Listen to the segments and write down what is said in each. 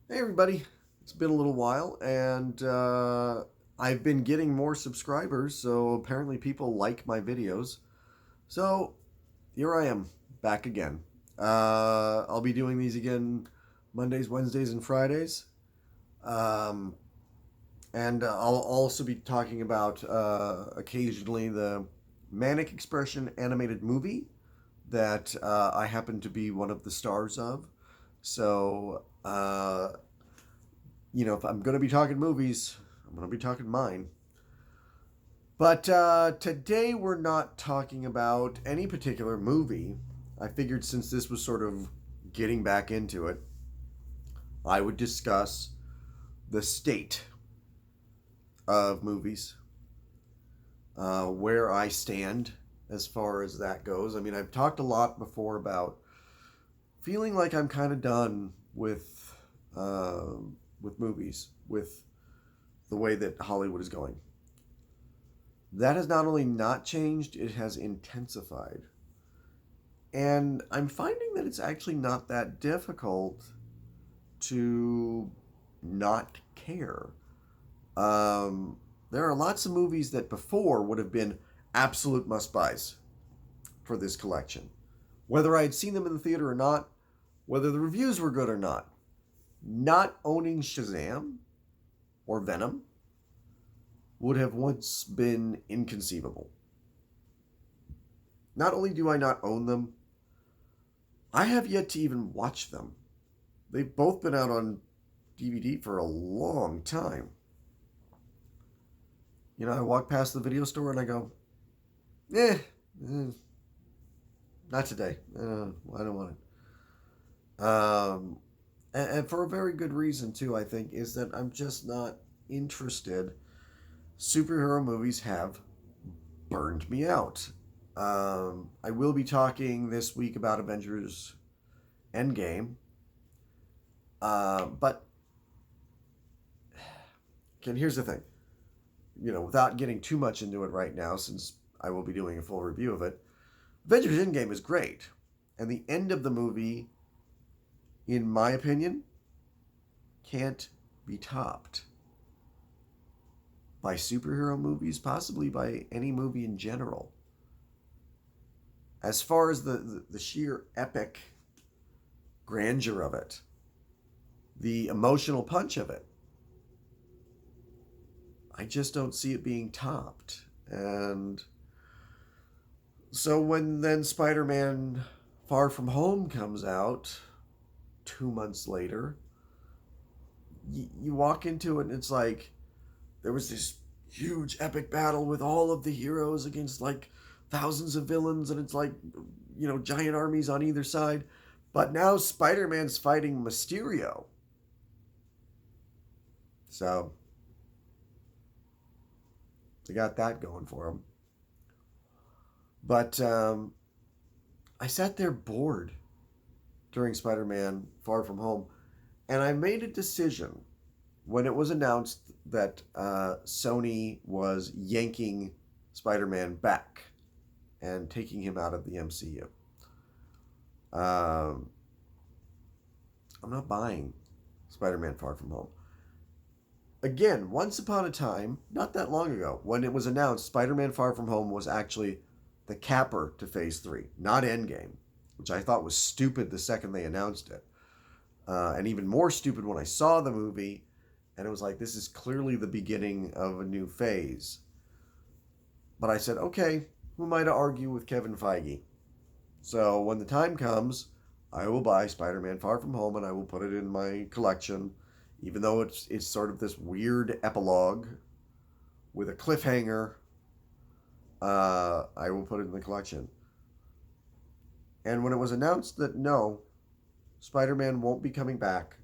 Hey everybody, it's been a little while and I've been getting more subscribers, so apparently people like my videos. So here I am, back again. I'll be doing these again Mondays, Wednesdays, and Fridays. Um, and I'll also be talking about occasionally the Manic Expression animated movie that I happen to be one of the stars of. So, if I'm going to be talking movies, I'm going to be talking mine. But today we're not talking about any particular movie. I figured since this was sort of getting back into it, I would discuss the state of movies, where I stand as far as that goes. I mean, I've talked a lot before about feeling like I'm kind of done uh, with movies, with the way that Hollywood is going. That has not only not changed, it has intensified. And I'm finding that it's actually not that difficult to not care. Um, there are lots of movies that before would have been absolute must buys for this collection. Whether I had seen them in the theater or not, whether the reviews were good or not. Not owning Shazam or Venom would have once been inconceivable. Not only do I not own them, I have yet to even watch them. They've both been out on DVD for a long time. I walk past the video store and I go, eh, eh not today. I don't want it. And for a very good reason, too, I think, is that I'm just not interested. Superhero movies have burned me out. I will be talking this week about Avengers Endgame. But again, here's the thing. Without getting too much into it right now, since I will be doing a full review of it, Avengers Endgame is great. And the end of the movie, in my opinion, can't be topped by superhero movies, possibly by any movie in general. As far as the sheer epic grandeur of it, the emotional punch of it, I just don't see it being topped. And so when then Spider Man Far From Home comes out 2 months later, you walk into it and it's like there was this huge epic battle with all of the heroes against like thousands of villains, and it's like, giant armies on either side. But now Spider Man's fighting Mysterio. So they got that going for him. But I sat there bored during Spider Man Far From Home, and I made a decision when it was announced that Sony was yanking Spider Man back and taking him out of the MCU. Um, I'm not buying Spider Man Far From Home. Again, once upon a time, not that long ago, when it was announced Spider Man Far From Home was actually the capper to Phase 3, not Endgame, which I thought was stupid the second they announced it. And even more stupid when I saw the movie, and it was like, this is clearly the beginning of a new phase. But I said, okay, who am I to argue with Kevin Feige? So when the time comes, I will buy Spider Man Far From Home and I will put it in my collection, even though it's sort of this weird epilogue with a cliffhanger. I will put it in the collection. And when it was announced that no, Spider Man won't be coming back,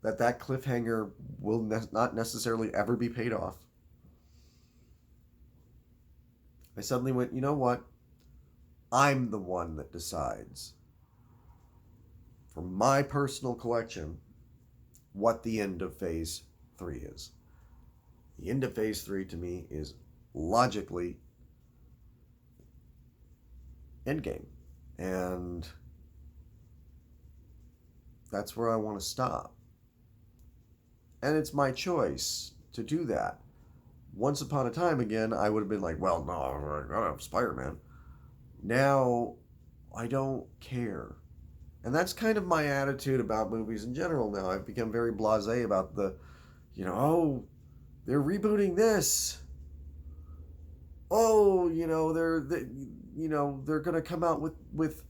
that cliffhanger will not necessarily ever be paid off, I suddenly went, you know what? I'm the one that decides for my personal collection what the end of Phase 3 is. The end of Phase 3 to me is logically Endgame. And that's where I want to stop. and it's my choice to do that. Once upon a time, again, I would have been like, well, no, I gotta have Spider-Man. Now, I don't care. And that's kind of my attitude about movies in general now. I've become very blasé about oh, they're rebooting this. Oh, they're going to come out with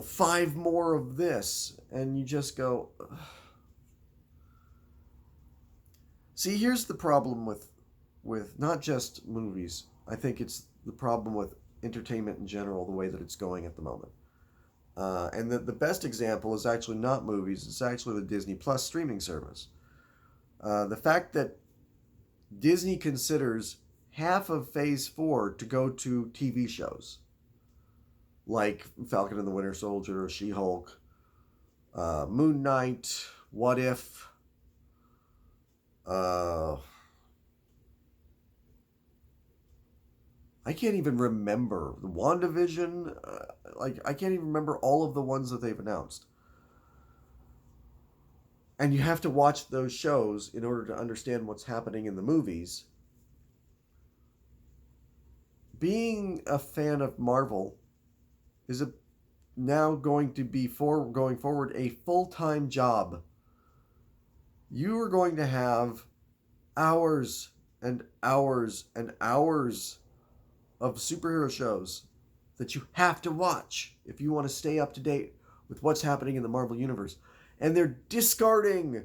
5 more of this. And you just go, ugh. See, here's the problem with not just movies. I think it's the problem with entertainment in general, the way that it's going at the moment. And the best example is actually not movies, it's actually the Disney Plus streaming service. The fact that Disney considers half of Phase 4 to go to TV shows like Falcon and the Winter Soldier, She-Hulk, Moon Knight, What If, I can't even remember. The WandaVision, I can't even remember all of the ones that they've announced. And you have to watch those shows in order to understand what's happening in the movies. Being a fan of Marvel is now going to be, going forward, a full-time job. You are going to have hours and hours and hours of superhero shows that you have to watch if you want to stay up to date with what's happening in the Marvel Universe. And they're discarding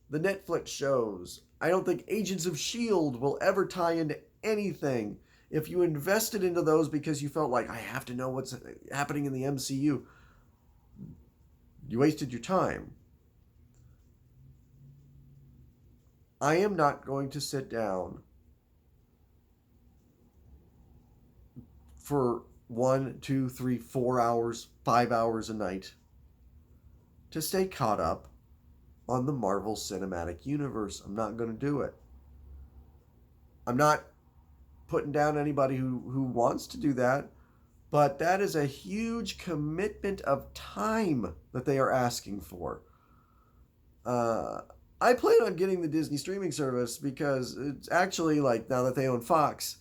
the Netflix shows. I don't think Agents of S.H.I.E.L.D. will ever tie into anything. If you invested into those because you felt like, I have to know what's happening in the MCU, you wasted your time. I am not going to sit down for 1, 2, 3, 4 hours, 5 hours a night to stay caught up on the Marvel Cinematic Universe. I'm not going to do it. I'm not putting down anybody who wants to do that, but that is a huge commitment of time that they are asking for. I plan on getting the Disney streaming service because it's actually, like, now that they own Fox,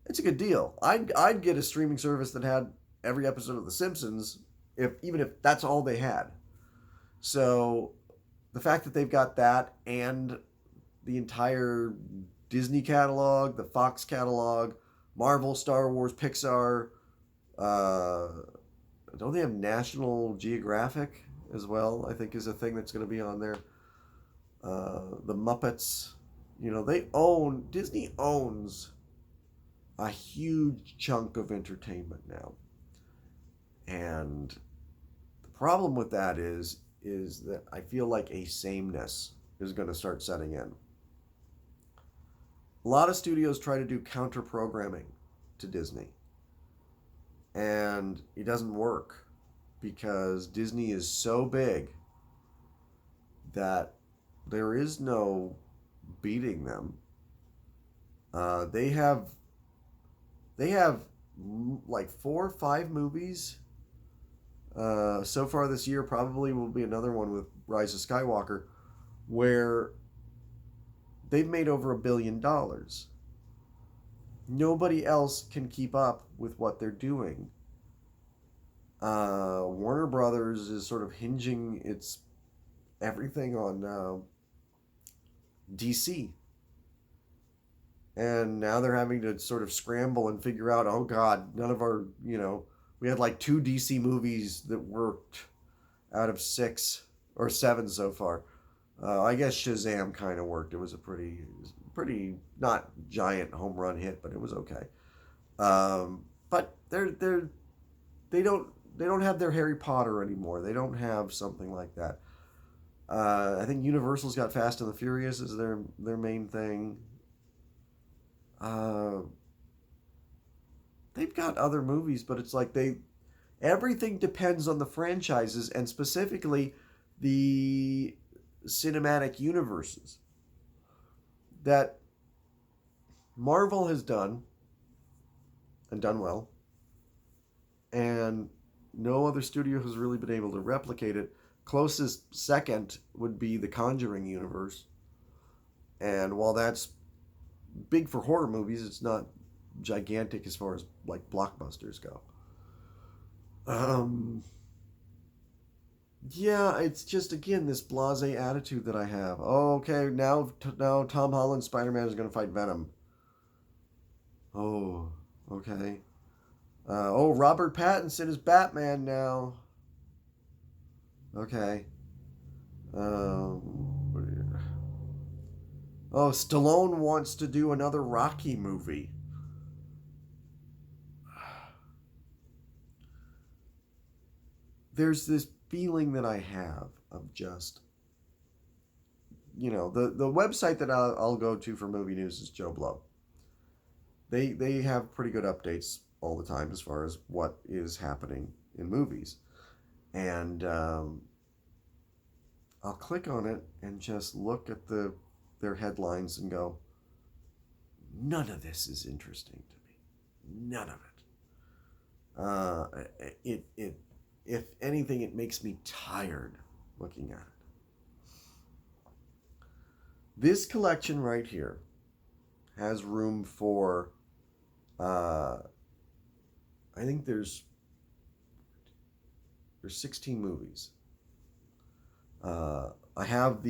it's a good deal. I'd get a streaming service that had every episode of The Simpsons, even if that's all they had. So the fact that they've got that and the entire Disney catalog, the Fox catalog, Marvel, Star Wars, Pixar, don't they have National Geographic as well? I think is a thing that's going to be on there. The Muppets, Disney owns a huge chunk of entertainment now. And the problem with that is that I feel like a sameness is going to start setting in. A lot of studios try to do counter programming to Disney. And it doesn't work because Disney is so big that there is no beating them. They have like 4 or 5 movies so far this year. Probably will be another one with Rise of Skywalker, where they've made over $1 billion. Nobody else can keep up with what they're doing. Warner Brothers is sort of hinging its everything on DC. And now they're having to sort of scramble and figure out, oh God, none of our, we had like 2 DC movies that worked out of 6 or 7 so far. I guess Shazam kind of worked. It was a pretty not giant home run hit, but it was okay. But they don't have their Harry Potter anymore. They don't have something like that. I think Universal's got Fast and the Furious as their main thing. They've got other movies, but it's like everything depends on the franchises and specifically the cinematic universes that Marvel has done and done well, and no other studio has really been able to replicate it. Closest second would be the Conjuring Universe, And while that's big for horror movies, it's not gigantic as far as like blockbusters go. Um, yeah, it's just again this blasé attitude that I have. Oh, okay, now Tom Holland Spider Man is going to fight Venom. Oh, okay. Oh, Robert Pattinson is Batman now. Okay. Um, oh, Stallone wants to do another Rocky movie. There's this feeling that I have of just, the website that I'll go to for movie news is Joe Blow. They have pretty good updates all the time as far as what is happening in movies. And I'll click on it and just look at their headlines and go, none of this is interesting to me. None of it. It if anything, it makes me tired looking at it. This collection right here has room for, I think there's 16 movies. I have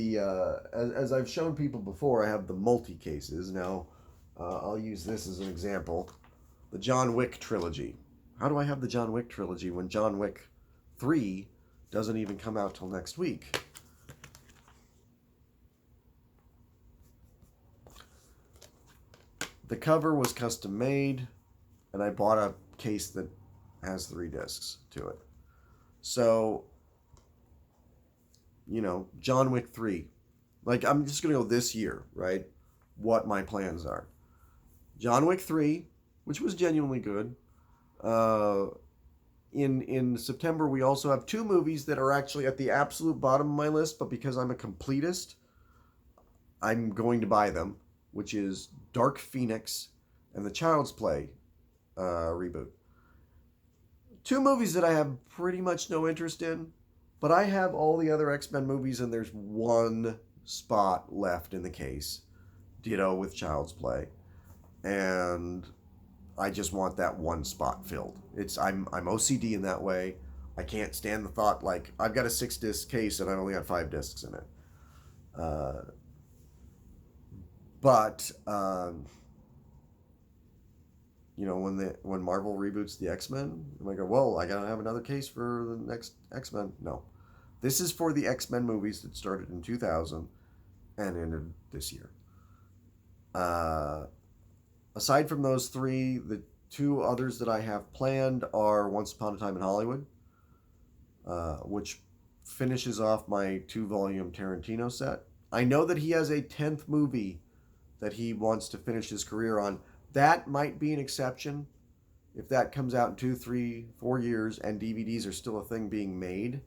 as I've shown people before, I have the multi-cases. Now, I'll use this as an example. The John Wick trilogy. How do I have the John Wick trilogy when John Wick 3 doesn't even come out till next week? The cover was custom made, and I bought a case that has 3 discs to it. So, John Wick 3. Like, I'm just going to go this year, right? What my plans are. John Wick 3, which was genuinely good. In September, we also have 2 movies that are actually at the absolute bottom of my list, but because I'm a completist, I'm going to buy them, which is Dark Phoenix and the Child's Play reboot. 2 movies that I have pretty much no interest in, but I have all the other X-Men movies, and there's 1 spot left in the case. Ditto with Child's Play. And I just want that 1 spot filled. I'm OCD in that way. I can't stand the thought, like, I've got a 6-disc case and I only got 5 discs in it. But when Marvel reboots the X-Men, I'm like, well, I gotta have another case for the next X-Men. No, this is for the X-Men movies that started in 2000 and ended this year. Aside from those 3, the 2 others that I have planned are Once Upon a Time in Hollywood, which finishes off my 2-volume Tarantino set. I know that he has a 10th movie that he wants to finish his career on. That might be an exception if that comes out in 2, 3, 4 years and DVDs are still a thing being made.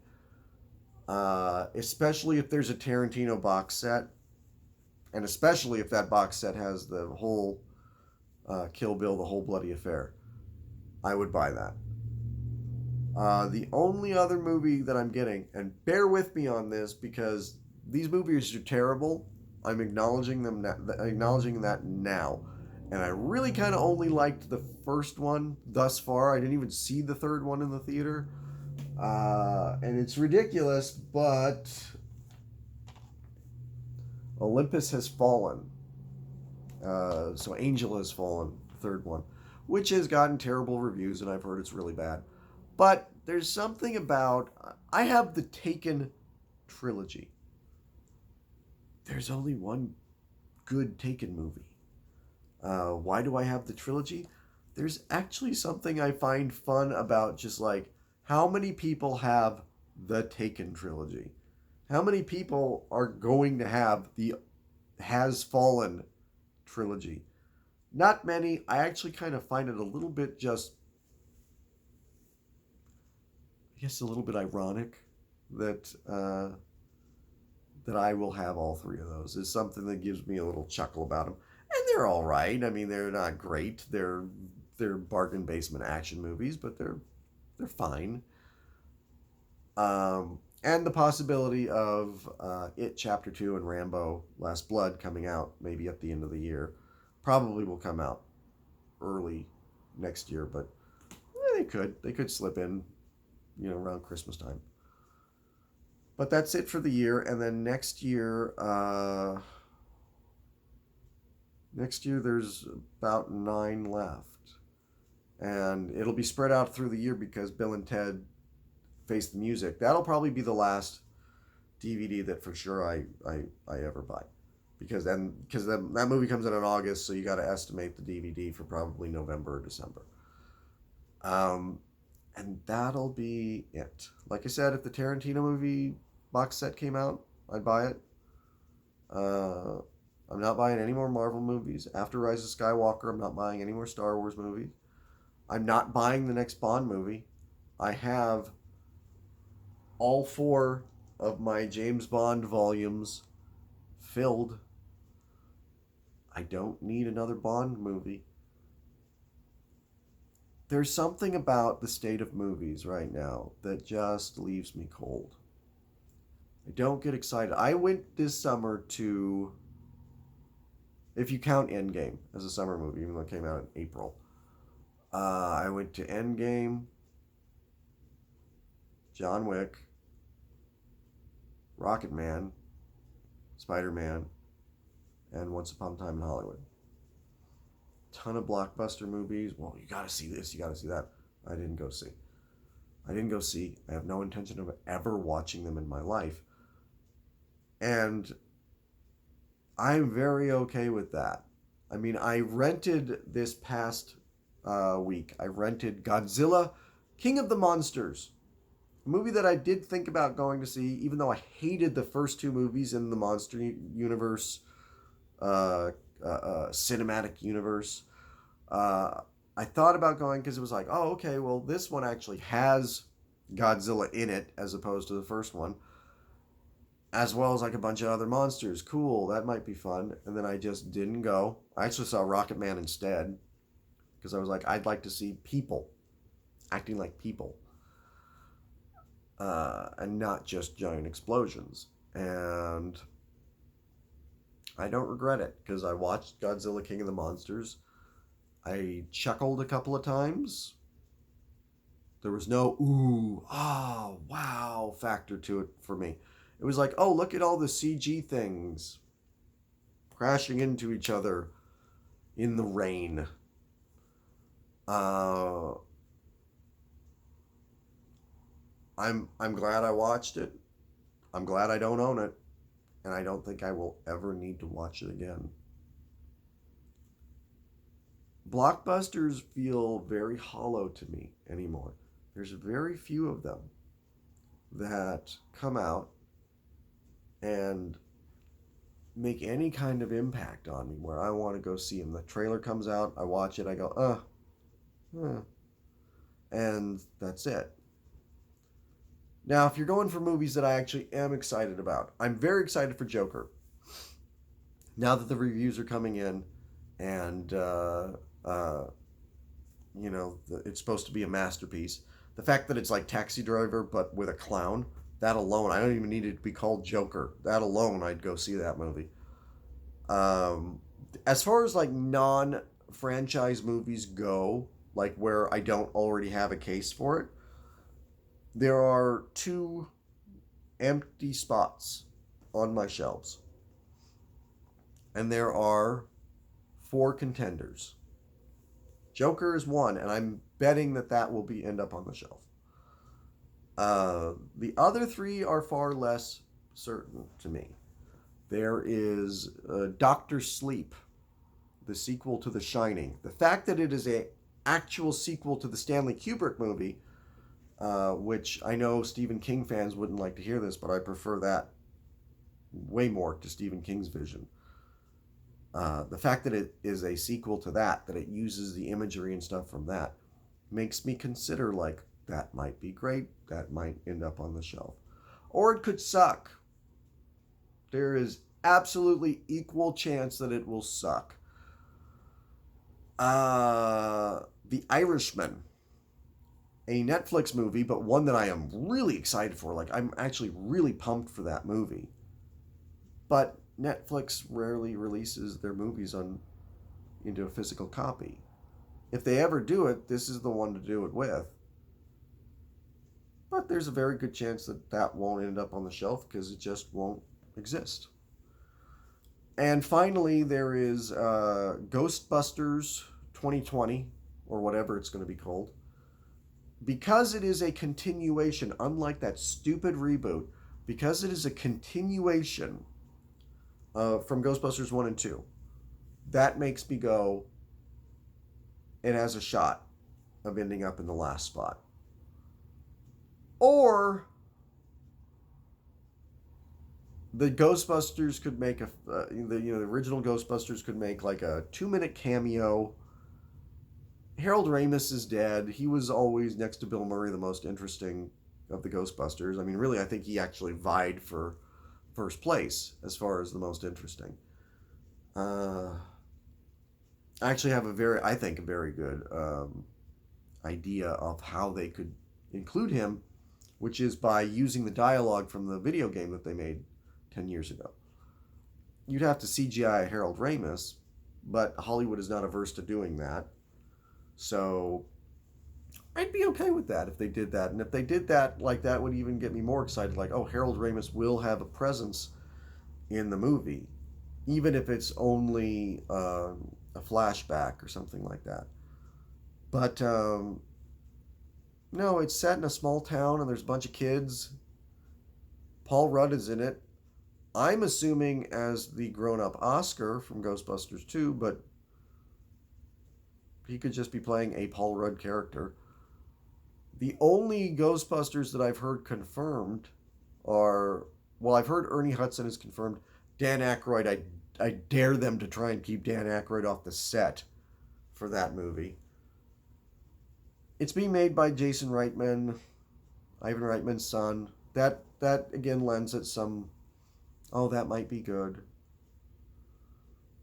Especially if there's a Tarantino box set, and especially if that box set has the whole Kill Bill, the whole bloody affair. I would buy that. The only other movie that I'm getting, and bear with me on this because these movies are terrible. I'm acknowledging that now. And I really kind of only liked the first one thus far. I didn't even see the third one in the theater. And it's ridiculous, but Olympus Has Fallen. So Angel Has Fallen, the third one, which has gotten terrible reviews, and I've heard it's really bad. But there's something about... I have the Taken trilogy. There's only one good Taken movie. Why do I have the trilogy? There's actually something I find fun about just like how many people have the Taken trilogy. How many people are going to have the Has Fallen trilogy? Not many. I actually kind of find it a little bit just, I guess, a little bit ironic that that I will have all 3 of those. Is something that gives me a little chuckle about them. And they're all right. I mean, they're not great. They're bargain basement action movies, but they're fine. And the possibility of It Chapter 2 and Rambo Last Blood coming out maybe at the end of the year. Probably will come out early next year, but they could slip in, around Christmas time. But that's it for the year, and then next year there's about 9 left, and it'll be spread out through the year because Bill and Ted Face the Music. That'll probably be the last DVD that for sure I ever buy, because that movie comes out in August, so you got to estimate the DVD for probably November or December. And that'll be it. Like I said, if the Tarantino movie box set came out, I'd buy it. I'm not buying any more Marvel movies. After Rise of Skywalker, I'm not buying any more Star Wars movies. I'm not buying the next Bond movie. I have all 4 of my James Bond volumes filled. I don't need another Bond movie. There's something about the state of movies right now that just leaves me cold. I don't get excited. I went this summer to, if you count Endgame as a summer movie, even though it came out in April, I went to Endgame, John Wick, Rocket Man, Spider-Man, and Once Upon a Time in Hollywood. Ton of blockbuster movies. Well, you gotta see this, you gotta see that. I didn't go see. I have no intention of ever watching them in my life. And I'm very okay with that. I mean, I rented this past week, I rented Godzilla, King of the Monsters. A movie that I did think about going to see, even though I hated the first 2 movies in the Monster Universe cinematic universe. I thought about going because it was like, oh, okay, well, this one actually has Godzilla in it as opposed to the first one, as well as like a bunch of other monsters. Cool, that might be fun. And then I just didn't go. I actually saw Rocket Man instead because I was like, I'd like to see people acting like people and not just giant explosions. And I don't regret it because I watched Godzilla King of the Monsters. I chuckled a couple of times. There was no ooh, oh, wow factor to it for me. It was like, oh, look at all the CG things crashing into each other in the rain. I'm glad I watched it. I'm glad I don't own it. And I don't think I will ever need to watch it again. Blockbusters feel very hollow to me anymore. There's very few of them that come out and make any kind of impact on me where I want to go see them. The trailer comes out, I watch it, I go, and that's it. Now, if you're going for movies that I actually am excited about, I'm very excited for Joker. Now that the reviews are coming in, and it's supposed to be a masterpiece. The fact that it's like Taxi Driver but with a clown, that alone, I don't even need it to be called Joker. That alone, I'd go see that movie. As far as like non-franchise movies go, like where I don't already have a case for it, there are 2 empty spots on my shelves. And there are 4 contenders. Joker is one, and I'm betting that will end up on the shelf. The other 3 are far less certain to me. There is Doctor Sleep, the sequel to The Shining. The fact that it is an actual sequel to the Stanley Kubrick movie, which I know Stephen King fans wouldn't like to hear this, but I prefer that way more to Stephen King's vision. The fact that it is a sequel to that it uses the imagery and stuff from that, makes me consider like that might be great, that might end up on the shelf. Or it could suck. There is absolutely equal chance that it will suck. The Irishman. a Netflix movie, but one that I am really excited for. Like, I'm actually really pumped for that movie. But Netflix rarely releases their movies into a physical copy. If they ever do it, this is the one to do it with. But there's a very good chance that that won't end up on the shelf because it just won't exist. And finally, there is Ghostbusters 2020, or whatever it's going to be called. Because it is a continuation, unlike that stupid reboot, because it is a continuation from Ghostbusters 1 and 2, that makes me go, it has a shot of ending up in the last spot. Or the Ghostbusters could make the original Ghostbusters could make like a 2-minute cameo. Harold Ramis is dead. He was always, next to Bill Murray, the most interesting of the Ghostbusters. I mean, really, I think he actually vied for first place as far as the most interesting. I actually have a very good idea of how they could include him, which is by using the dialogue from the video game that they made 10 years ago. You'd have to CGI Harold Ramis, but Hollywood is not averse to doing that. So I'd be okay with that if they did that. And if they did that, like, that would even get me more excited. Like, oh, Harold Ramis will have a presence in the movie, even if it's only a flashback or something like that. But no, it's set in a small town and there's a bunch of kids. Paul Rudd is in it. I'm assuming as the grown-up Oscar from Ghostbusters 2, but he could just be playing a Paul Rudd character. The only Ghostbusters that I've heard confirmed are, well, I've heard Ernie Hudson is confirmed. Dan Aykroyd, I dare them to try and keep Dan Aykroyd off the set for that movie. It's being made by Jason Reitman, Ivan Reitman's son. That again lends it some, oh, that might be good.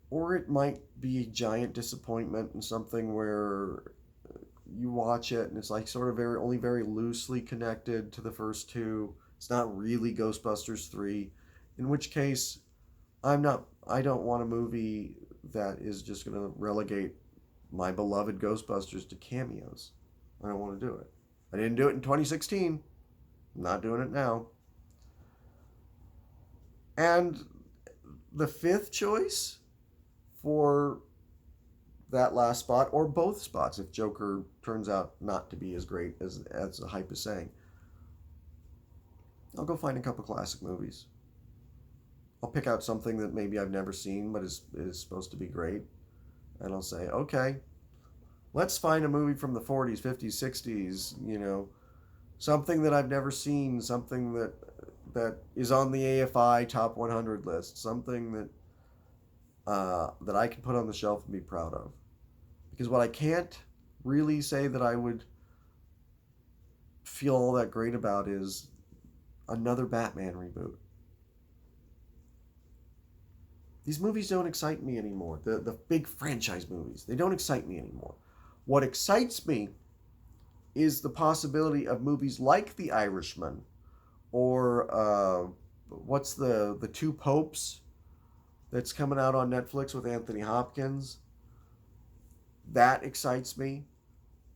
Or it might be a giant disappointment and something where you watch it and it's like sort of only very loosely connected to the first two. It's not really Ghostbusters 3, in which case I don't want a movie that is just going to relegate my beloved Ghostbusters to cameos. I don't want to do it. I didn't do it in 2016. I'm not doing it now. And the fifth choice for that last spot, or both spots if Joker turns out not to be as great as the hype is saying, I'll go find a couple classic movies. I'll pick out something that maybe I've never seen but is supposed to be great, and I'll say, okay, let's find a movie from the 40s, 50s, 60s, something that I've never seen, something that is on the AFI Top 100 list, something that I can put on the shelf and be proud of. Because what I can't really say that I would feel all that great about is another Batman reboot. These movies don't excite me anymore. The big franchise movies, they don't excite me anymore. What excites me is the possibility of movies like The Irishman, or what's the Two Popes that's coming out on Netflix with Anthony Hopkins. That excites me.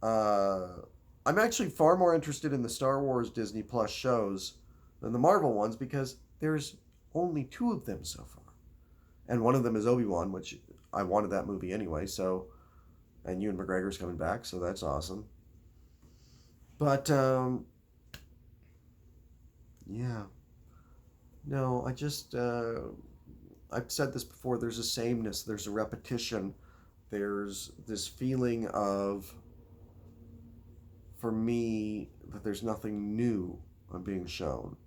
I'm actually far more interested in the Star Wars Disney Plus shows than the Marvel ones because there's only 2 of them so far. And one of them is Obi-Wan, which I wanted that movie anyway, so, and Ewan McGregor's coming back, so that's awesome. But, yeah. No, I just, I've said this before, there's a sameness, there's a repetition, there's this feeling of, for me, that there's nothing new being shown.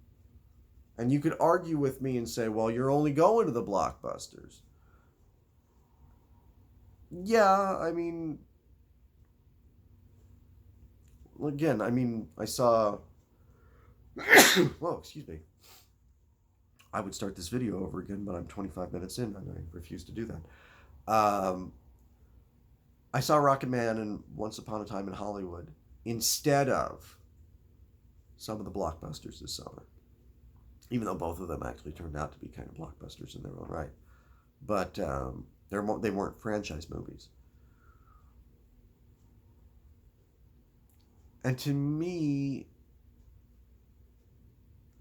And you could argue with me and say, well, you're only going to the blockbusters. Yeah, I mean, again, I saw, whoa, excuse me. I would start this video over again, but I'm 25 minutes in and I refuse to do that. I saw Rocket Man and Once Upon a Time in Hollywood instead of some of the blockbusters this summer. Even though both of them actually turned out to be kind of blockbusters in their own right. But they weren't franchise movies. And to me,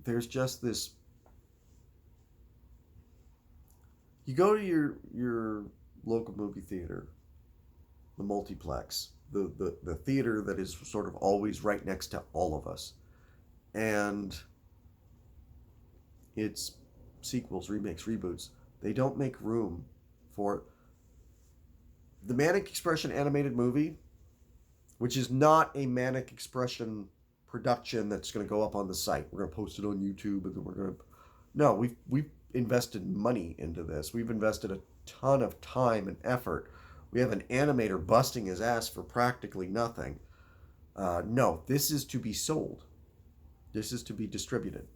there's just this... You go to your local movie theater, the multiplex, the theater that is sort of always right next to all of us. And it's sequels, remakes, reboots. They don't make room for the Manic Expression animated movie, which is not a Manic Expression production that's going to go up on the site. We're going to post it on YouTube, and then we're going to... No, we've invested money into this. We've invested a ton of time and effort. We have an animator busting his ass for practically nothing. No, this is to be sold. This is to be distributed.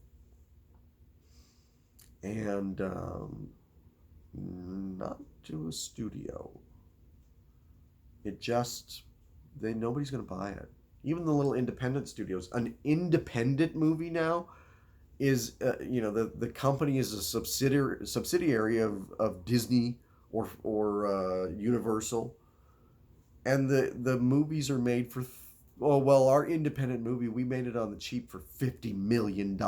And not to a studio. Nobody's going to buy it. Even the little independent studios. An independent movie now is, the company is a subsidiary of Disney or Universal, and the movies are made for... our independent movie, we made it on the cheap for $50 million.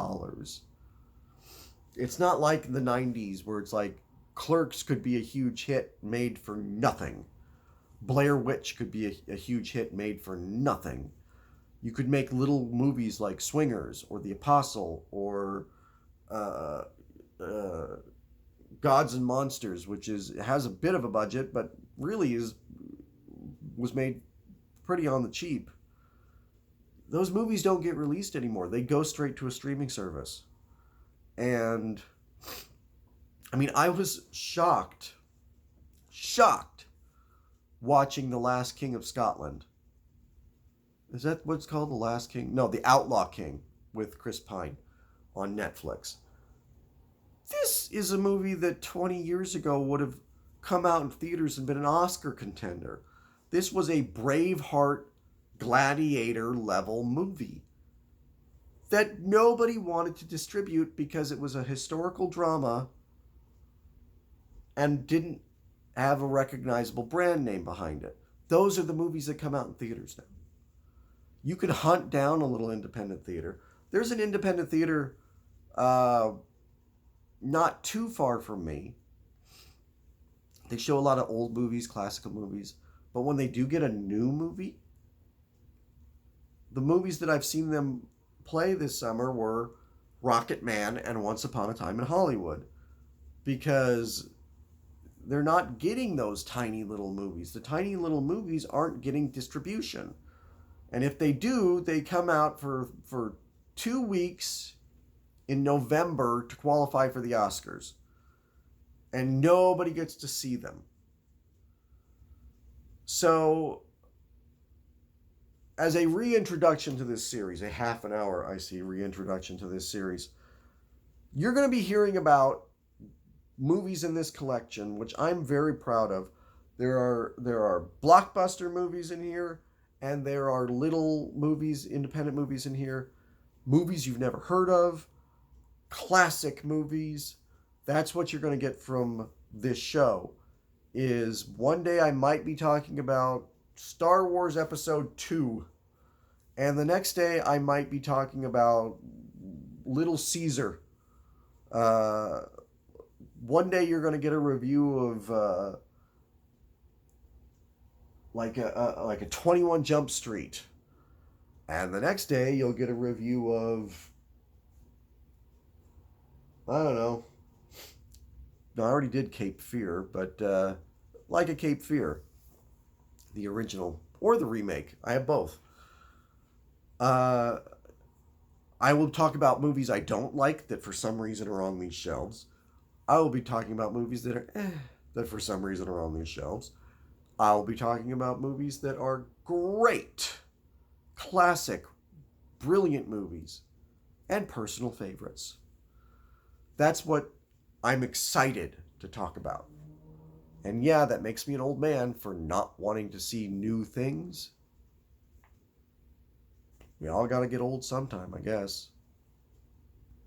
It's not like the 90s where it's like Clerks could be a huge hit made for nothing. Blair Witch could be a huge hit made for nothing. You could make little movies like Swingers or The Apostle or Gods and Monsters, which has a bit of a budget, but really was made pretty on the cheap. Those movies don't get released anymore. They go straight to a streaming service. And I mean, I was shocked watching The Last King of Scotland. Is that what's called? The Last King? No, The Outlaw King with Chris Pine on Netflix. This is a movie that 20 years ago would have come out in theaters and been an Oscar contender. This was a Braveheart gladiator level movie that nobody wanted to distribute because it was a historical drama and didn't have a recognizable brand name behind it. Those are the movies that come out in theaters now. You can hunt down a little independent theater. There's an independent theater not too far from me. They show a lot of old movies, classical movies, but when they do get a new movie, the movies that I've seen them play this summer were Rocket Man and Once Upon a Time in Hollywood, because they're not getting those tiny little movies. The tiny little movies aren't getting distribution. And if they do, they come out for 2 weeks in November to qualify for the Oscars. And nobody gets to see them. So, as a reintroduction to this series, a half an hour, I see, reintroduction to this series, you're going to be hearing about movies in this collection, which I'm very proud of. There are blockbuster movies in here, and there are little movies, independent movies in here, movies you've never heard of, classic movies. That's what you're going to get from this show. Is one day I might be talking about Star Wars Episode 2, and the next day I might be talking about Little Caesar. One day you're going to get a review of like a 21 Jump Street, and the next day you'll get a review of, I don't know. No, I already did Cape Fear, but like a Cape Fear, the original or the remake. I have both. I will talk about movies I don't like that for some reason are on these shelves. I will be talking about movies that are that for some reason are on these shelves. I'll be talking about movies that are great, classic, brilliant movies, and personal favorites. That's what I'm excited to talk about. And yeah, that makes me an old man for not wanting to see new things. we all got to get old sometime, I guess.